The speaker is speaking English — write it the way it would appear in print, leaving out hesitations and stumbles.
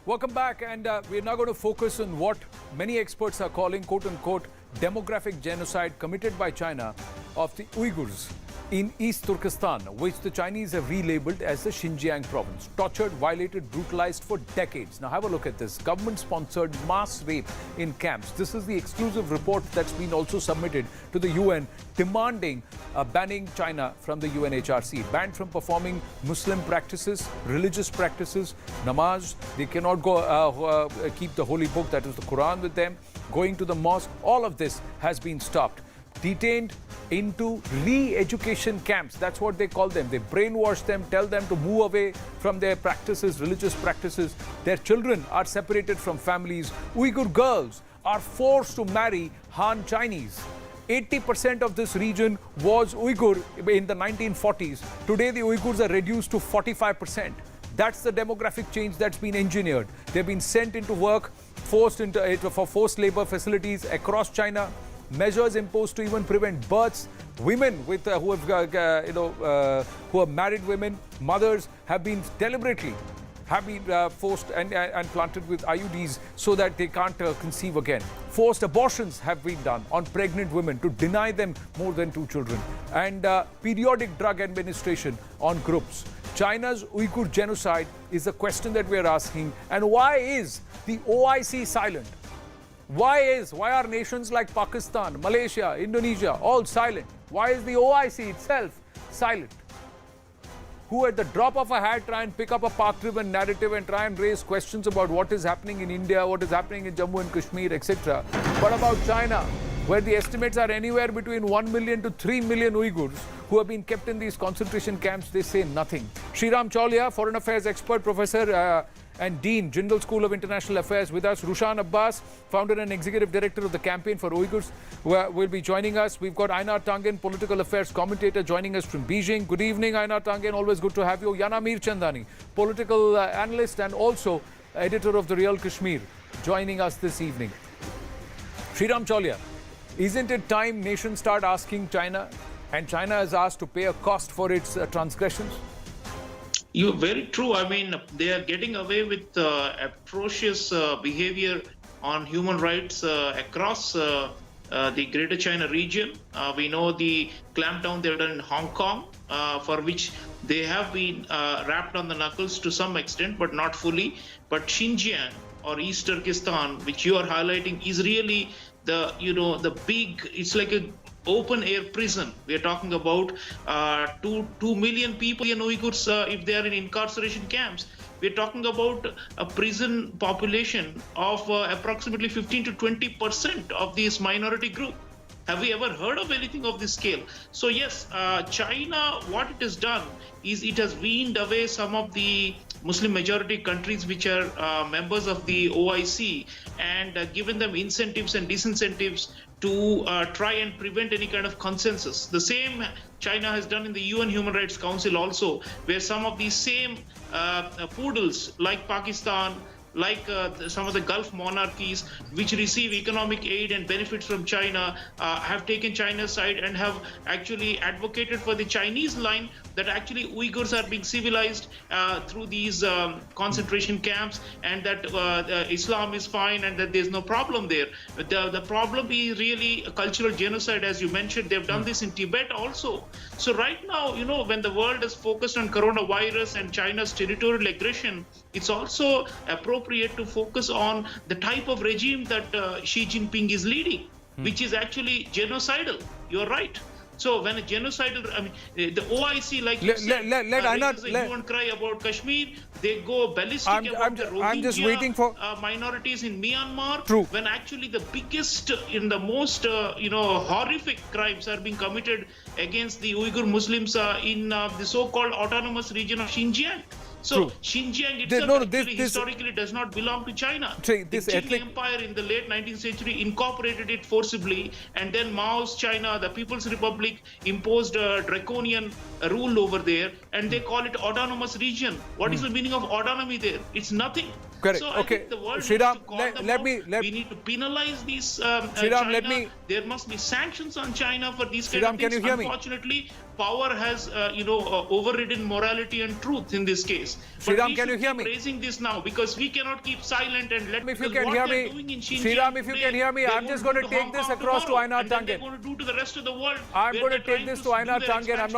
Welcome back, and we're now going to focus on what many experts are calling, quote-unquote, demographic genocide committed by China of the Uighurs in East Turkestan, which the Chinese have relabeled as the Xinjiang province. Tortured, violated, brutalized for decades. Now have a look at this. Government-sponsored mass rape in camps. This is the exclusive report that's been also submitted to the UN, demanding banning China from the UNHRC. Banned from performing Muslim practices, religious practices, namaz. They cannot go keep the holy book, that is the Quran, with them. Going to the mosque. All of this has been stopped. Detained into re-education camps. That's what they call them. They brainwash them, tell them to move away from their practices, religious practices. Their children are separated from families. Uyghur girls are forced to marry Han Chinese. 80% of this region was Uyghur in the 1940s. Today, the Uyghurs are reduced to 45%. That's the demographic change that's been engineered. They've been sent into work, forced into for forced labor facilities across China. Measures imposed to even prevent births. Women with who are married women, mothers, have been deliberately forced and planted with IUDs so that they can't conceive again. Forced abortions have been done on pregnant women to deny them more than 2 children. And periodic drug administration on groups. China's Uyghur genocide is the question that we are asking. And why is the OIC silent? Why are nations like Pakistan, Malaysia, Indonesia all silent? Why is the OIC itself silent? Who at the drop of a hat try and pick up a Pak-driven narrative and try and raise questions about what is happening in India, what is happening in Jammu and Kashmir, etc. But about China, where the estimates are anywhere between 1 million to 3 million Uyghurs who have been kept in these concentration camps, they say nothing. Sreeram Chaulia, foreign affairs expert, professor and Dean, Jindal School of International Affairs, with us. Rushan Abbas, founder and executive director of the Campaign for Uyghurs, will be joining us. We've got Einar Tangen, political affairs commentator, joining us from Beijing. Good evening, Einar Tangen. Always good to have you. Yana Mir Chandani, political analyst and also editor of the Real Kashmir, joining us this evening. Sreeram Chaulia, isn't it time nations start asking China, and China is asked to pay a cost for its transgressions? You're very true. I mean, they are getting away with atrocious behavior on human rights across the Greater China region. We know the clampdown they've done in Hong Kong, for which they have been wrapped on the knuckles to some extent, but not fully. But Xinjiang or East Turkestan, which you are highlighting, is really the big. It's like a open air prison. We are talking about 2 million people in Uyghurs if they are in incarceration camps. We are talking about a prison population of approximately 15 to 20% of this minority group. Have we ever heard of anything of this scale? So yes, China, what it has done is it has weaned away some of the Muslim majority countries which are members of the OIC and given them incentives and disincentives to try and prevent any kind of consensus. The same China has done in the UN Human Rights Council also, where some of these same poodles like Pakistan, like some of the Gulf monarchies which receive economic aid and benefits from China have taken China's side and have actually advocated for the Chinese line that actually Uyghurs are being civilized through these concentration camps, and that Islam is fine and that there's no problem there. The problem is really a cultural genocide, as you mentioned. They've done this in Tibet also. So right now, when the world is focused on coronavirus and China's territorial aggression, it's also appropriate to focus on the type of regime that Xi Jinping is leading, which is actually genocidal. You're right. So when a genocidal, the OIC, like you said, raises a hue and cry about Kashmir, they go ballistic about the Rohingya minorities in Myanmar. True. When actually the biggest and the most horrific crimes are being committed against the Uighur Muslims in the so-called autonomous region of Xinjiang. So True. Xinjiang itself historically does not belong to China. The Qing Empire in the late 19th century incorporated it forcibly, and then Mao's China, the People's Republic, imposed a draconian rule over there, and they call it autonomous region. What is the meaning of autonomy there? It's nothing. Correct. So Okay. I think the world Sreeram, needs to call them let out. me- we need to penalize these Sreeram, China. There must be sanctions on China for these kind Sreeram, of can things. you hear me? Unfortunately, power has overridden morality and truth in this case. Sreeram, we can you should hear keep me? raising this now, because we cannot keep silent and let If you because can what hear they're me, doing in Xinjiang Sreeram, if you today, can hear me, they're I'm just going to do take Hong this Kong across to tomorrow, Ainar and then Tangen. they're going to do to the rest of the world. I'm where going to they're take trying this to do Ainar their Tangen. I'm not